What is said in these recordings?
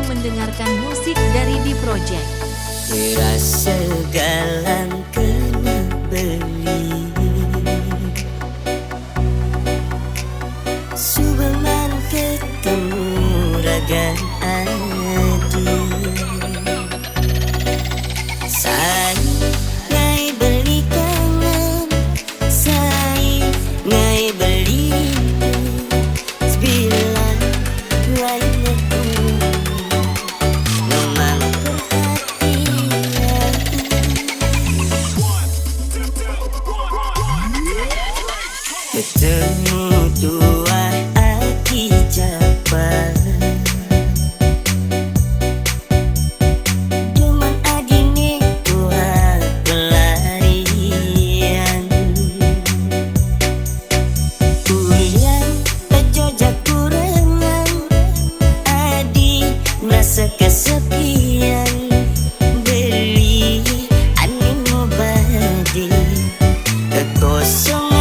Mendengarkan musik dari D Project. Terasa galang kena beli Subaman ketemu ragan adi Sai ngai beli kangen Sai ngai beli Sebilan lainnya ketemu tua aki japan Cuman adine tua pelarian Ulian pejojak kurangan Adi merasa kesepian Beli animo badi kekosongan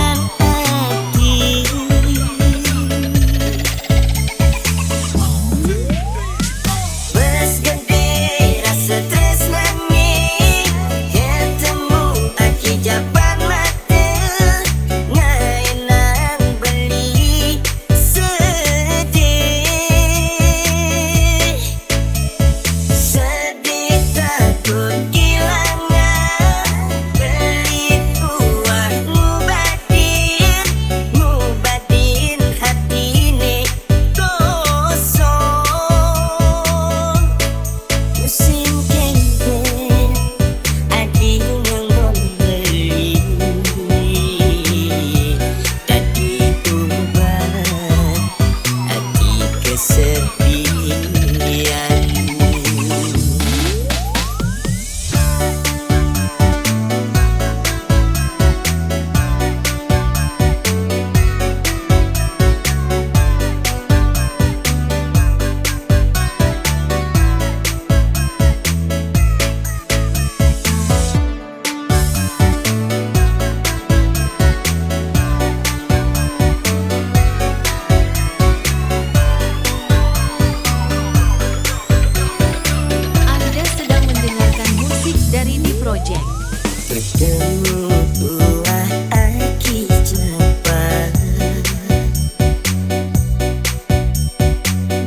ketemu tua aki japan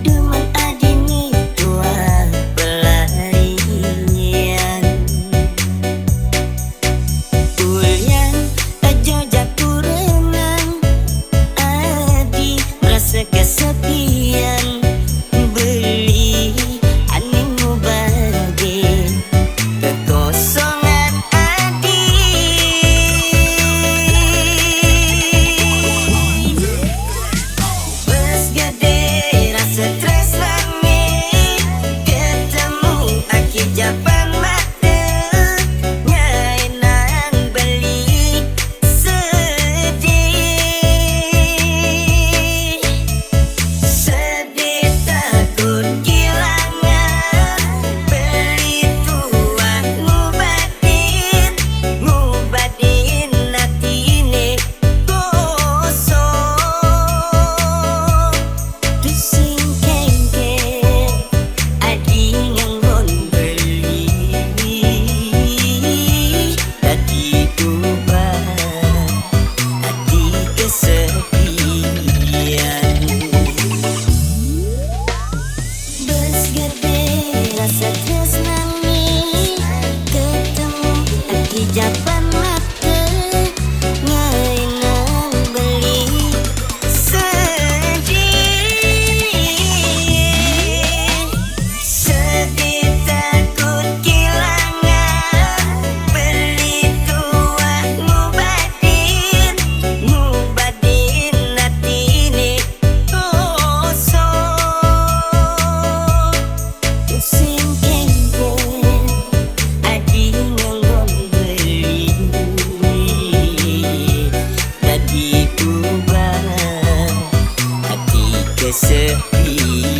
Demen adine tua pelarian Ulian pejojak kurangan Adi merasa kesepian Beli animo bagi kekosongan Japan mata ngainan beli sedih Sedih takut kehilangan beli tua ngubatin hatine kosong Tusing kengkeng adi nganggon Japan mata ngainan beli sedih takut kehilangan beli tua ngubatin hatine kosong Sing kesepian.